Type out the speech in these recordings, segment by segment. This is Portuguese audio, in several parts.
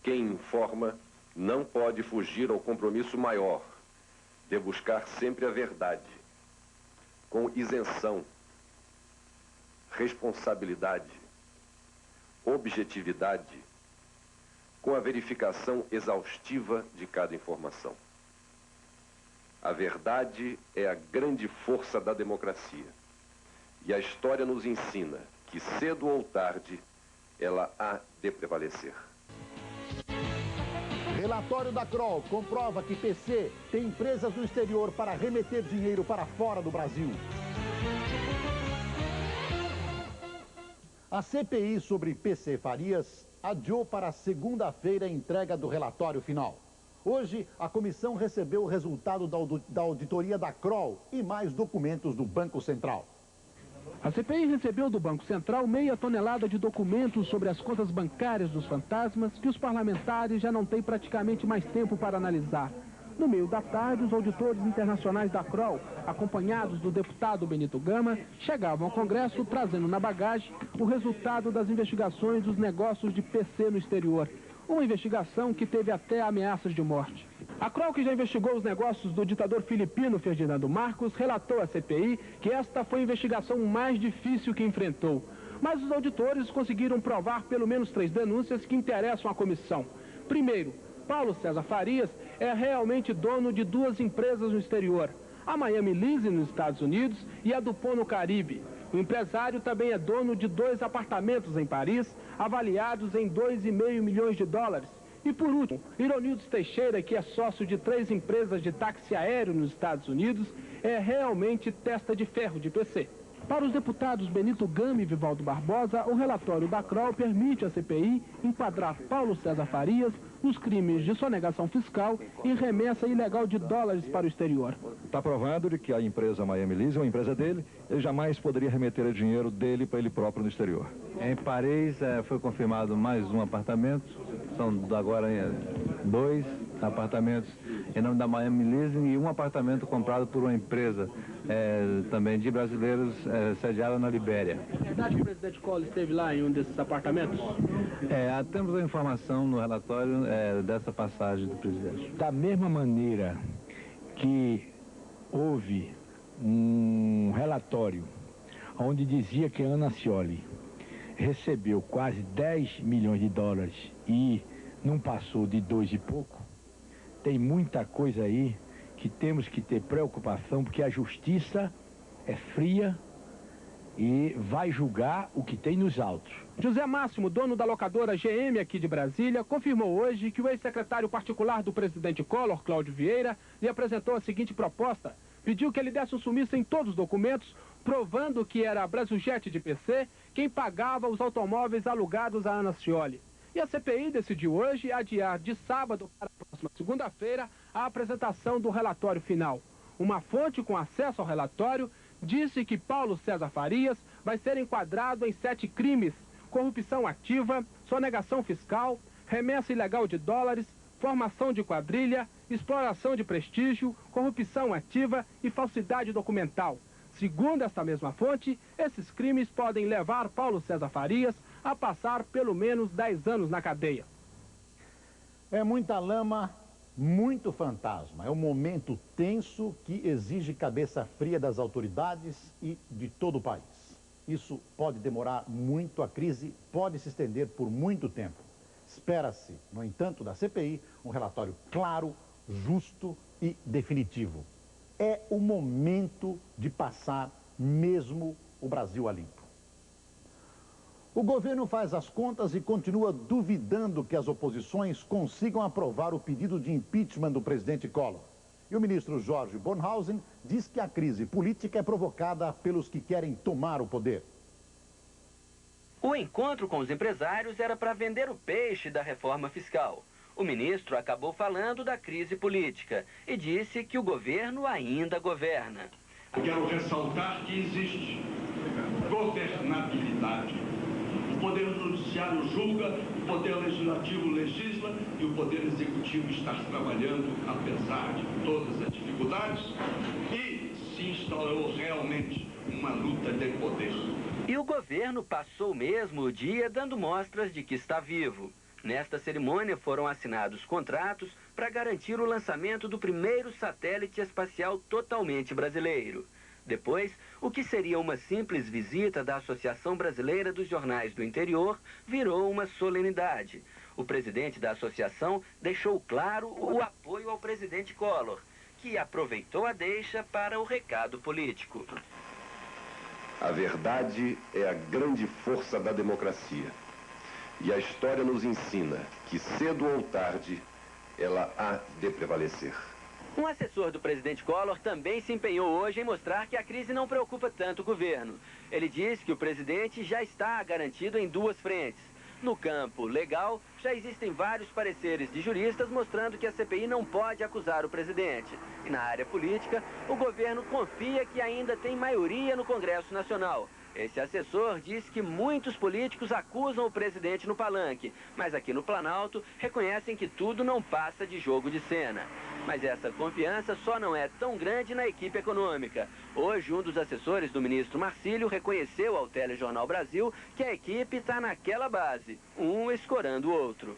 quem informa não pode fugir ao compromisso maior de buscar sempre a verdade, com isenção, responsabilidade, objetividade, com a verificação exaustiva de cada informação. A verdade é a grande força da democracia. E a história nos ensina que, cedo ou tarde, ela há de prevalecer. Relatório da Kroll comprova que PC tem empresas no exterior para remeter dinheiro para fora do Brasil. A CPI sobre PC Farias adiou para segunda-feira a entrega do relatório final. Hoje, a comissão recebeu o resultado da auditoria da Kroll e mais documentos do Banco Central. A CPI recebeu do Banco Central meia tonelada de documentos sobre as contas bancárias dos fantasmas que os parlamentares já não têm praticamente mais tempo para analisar. No meio da tarde, os auditores internacionais da Kroll, acompanhados do deputado Benito Gama, chegavam ao Congresso trazendo na bagagem o resultado das investigações dos negócios de PC no exterior. Uma investigação que teve até ameaças de morte. A Kroll, que já investigou os negócios do ditador filipino Ferdinando Marcos, relatou à CPI que esta foi a investigação mais difícil que enfrentou. Mas os auditores conseguiram provar pelo menos 3 denúncias que interessam à comissão. Primeiro, Paulo César Farias é realmente dono de 2 empresas no exterior. A Miami Leasing nos Estados Unidos e a Dupont no Caribe. O empresário também é dono de 2 apartamentos em Paris, avaliados em 2,5 milhões de dólares. E por último, Ironildes Teixeira, que é sócio de 3 empresas de táxi aéreo nos Estados Unidos, é realmente testa de ferro de PC. Para os deputados Benito Gama e Vivaldo Barbosa, o relatório da Kroll permite à CPI enquadrar Paulo César Farias nos crimes de sonegação fiscal e remessa ilegal de dólares para o exterior. Está provado de que a empresa Miami Leasing, uma empresa dele, ele jamais poderia remeter o dinheiro dele para ele próprio no exterior. Em Paris foi confirmado mais um apartamento, são agora 2 apartamentos em nome da Miami Leasing e um apartamento comprado por uma empresa também de brasileiros sediada na Libéria. É verdade que o presidente Collor esteve lá em um desses apartamentos? Temos a informação no relatório dessa passagem do presidente. Da mesma maneira que houve um relatório onde dizia que a Ana Scioli recebeu quase 10 milhões de dólares e não passou de 2 e pouco, tem muita coisa aí que temos que ter preocupação, porque a justiça é fria e vai julgar o que tem nos autos. José Máximo, dono da locadora GM aqui de Brasília, confirmou hoje que o ex-secretário particular do presidente Collor, Cláudio Vieira, lhe apresentou a seguinte proposta. Pediu que ele desse um sumiço em todos os documentos, provando que era a Brasiljet de PC quem pagava os automóveis alugados a Ana Scioli. E a CPI decidiu hoje adiar de sábado para a próxima segunda-feira a apresentação do relatório final. Uma fonte com acesso ao relatório disse que Paulo César Farias vai ser enquadrado em 7 crimes: corrupção ativa, sonegação fiscal, remessa ilegal de dólares, formação de quadrilha, exploração de prestígio, corrupção ativa e falsidade documental. Segundo esta mesma fonte, esses crimes podem levar Paulo César Farias a passar pelo menos 10 anos na cadeia. É muita lama, muito fantasma. É um momento tenso que exige cabeça fria das autoridades e de todo o país. Isso pode demorar muito, a crise pode se estender por muito tempo. Espera-se, no entanto, da CPI, um relatório claro, justo e definitivo. É o momento de passar mesmo o Brasil a limpo. O governo faz as contas e continua duvidando que as oposições consigam aprovar o pedido de impeachment do presidente Collor. E o ministro Jorge Bornhausen diz que a crise política é provocada pelos que querem tomar o poder. O encontro com os empresários era para vender o peixe da reforma fiscal. O ministro acabou falando da crise política e disse que o governo ainda governa. Quero ressaltar que existe governabilidade. O Poder Judiciário julga, o Poder Legislativo legisla e o Poder Executivo está trabalhando, apesar de todas as dificuldades, e se instaurou realmente uma luta de poder. E o governo passou mesmo o dia dando mostras de que está vivo. Nesta cerimônia foram assinados contratos para garantir o lançamento do primeiro satélite espacial totalmente brasileiro. Depois, o que seria uma simples visita da Associação Brasileira dos Jornais do Interior virou uma solenidade. O presidente da associação deixou claro o apoio ao presidente Collor, que aproveitou a deixa para o recado político. A verdade é a grande força da democracia. E a história nos ensina que, cedo ou tarde, ela há de prevalecer. Um assessor do presidente Collor também se empenhou hoje em mostrar que a crise não preocupa tanto o governo. Ele diz que o presidente já está garantido em duas frentes. No campo legal, já existem vários pareceres de juristas mostrando que a CPI não pode acusar o presidente. E na área política, o governo confia que ainda tem maioria no Congresso Nacional. Esse assessor diz que muitos políticos acusam o presidente no palanque, mas aqui no Planalto reconhecem que tudo não passa de jogo de cena. Mas essa confiança só não é tão grande na equipe econômica. Hoje, um dos assessores do ministro Marcílio reconheceu ao Telejornal Brasil que a equipe está naquela base, um escorando o outro.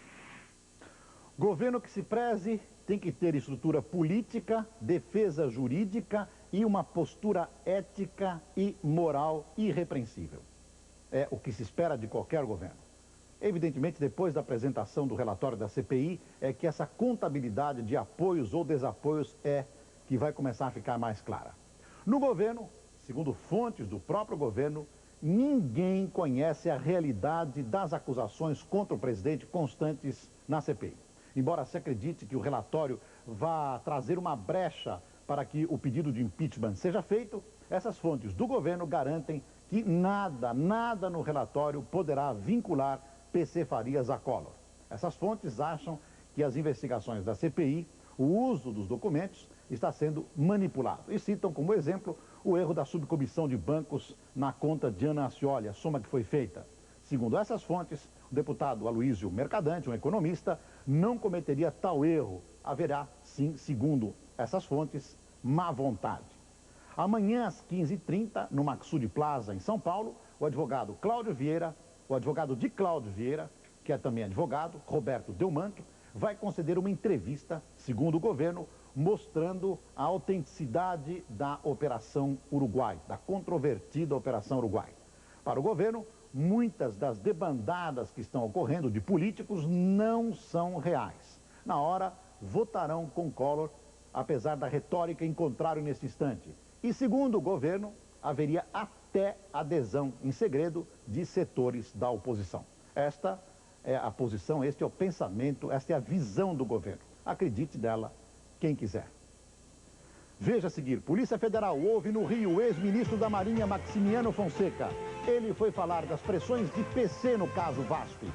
Governo que se preze tem que ter estrutura política, defesa jurídica e uma postura ética e moral irrepreensível. É o que se espera de qualquer governo. Evidentemente, depois da apresentação do relatório da CPI, é que essa contabilidade de apoios ou desapoios é que vai começar a ficar mais clara. No governo, segundo fontes do próprio governo, ninguém conhece a realidade das acusações contra o presidente constantes na CPI. Embora se acredite que o relatório vá trazer uma brecha para que o pedido de impeachment seja feito, essas fontes do governo garantem que nada no relatório poderá vincular PC Farias a Collor. Essas fontes acham que as investigações da CPI, o uso dos documentos, está sendo manipulado. E citam como exemplo o erro da subcomissão de bancos na conta de Ana Ascioli, a soma que foi feita. Segundo essas fontes, o deputado Aloísio Mercadante, um economista, não cometeria tal erro. Haverá, sim, segundo essas fontes, má vontade. Amanhã, às 15h30, no Maxud Plaza, em São Paulo, o advogado de Cláudio Vieira, que é também advogado, Roberto Delmanto, vai conceder uma entrevista, segundo o governo, mostrando a autenticidade da Operação Uruguai, da controvertida Operação Uruguai. Para o governo, muitas das debandadas que estão ocorrendo de políticos não são reais. Na hora, votarão com Collor, apesar da retórica em contrário nesse instante. E, segundo o governo, haveria até adesão em segredo de setores da oposição. Esta é a posição, este é o pensamento, esta é a visão do governo. Acredite nela quem quiser. Veja a seguir, Polícia Federal ouve no Rio o ex-ministro da Marinha, Maximiano Fonseca. Ele foi falar das pressões de PC no caso VASP.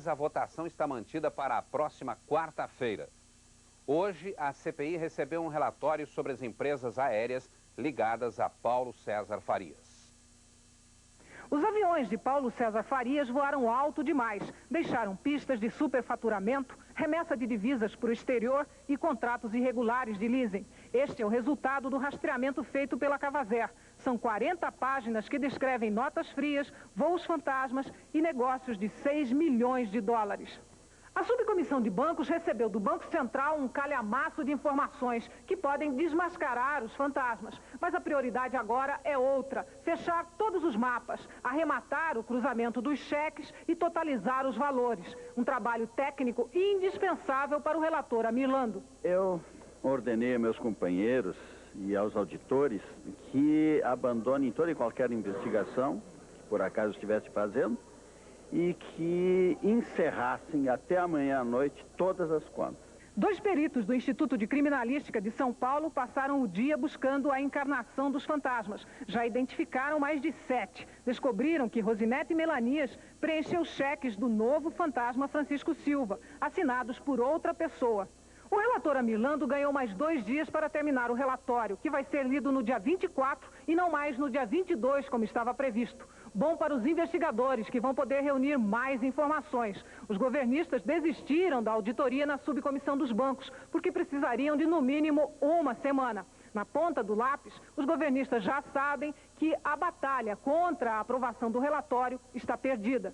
A votação está mantida para a próxima quarta-feira. Hoje, a CPI recebeu um relatório sobre as empresas aéreas ligadas a Paulo César Farias. Os aviões de Paulo César Farias voaram alto demais, deixaram pistas de superfaturamento, remessa de divisas para o exterior e contratos irregulares de leasing. Este é o resultado do rastreamento feito pela Cavazer. São 40 páginas que descrevem notas frias, voos fantasmas e negócios de 6 milhões de dólares. A subcomissão de bancos recebeu do Banco Central um calhamaço de informações que podem desmascarar os fantasmas. Mas a prioridade agora é outra: fechar todos os mapas, arrematar o cruzamento dos cheques e totalizar os valores. Um trabalho técnico indispensável para o relator Amilando. Eu ordenei a meus companheiros e aos auditores que abandonem toda e qualquer investigação que por acaso estivesse fazendo e que encerrassem até amanhã à noite todas as contas. 2 peritos do Instituto de Criminalística de São Paulo passaram o dia buscando a encarnação dos fantasmas. Já identificaram mais de 7. Descobriram que Rosinete Melanias preencheu cheques do novo fantasma Francisco Silva, assinados por outra pessoa. O relator Amilando ganhou mais 2 dias para terminar o relatório, que vai ser lido no dia 24 e não mais no dia 22, como estava previsto. Bom para os investigadores, que vão poder reunir mais informações. Os governistas desistiram da auditoria na subcomissão dos bancos, porque precisariam de, no mínimo, 1 semana. Na ponta do lápis, os governistas já sabem que a batalha contra a aprovação do relatório está perdida.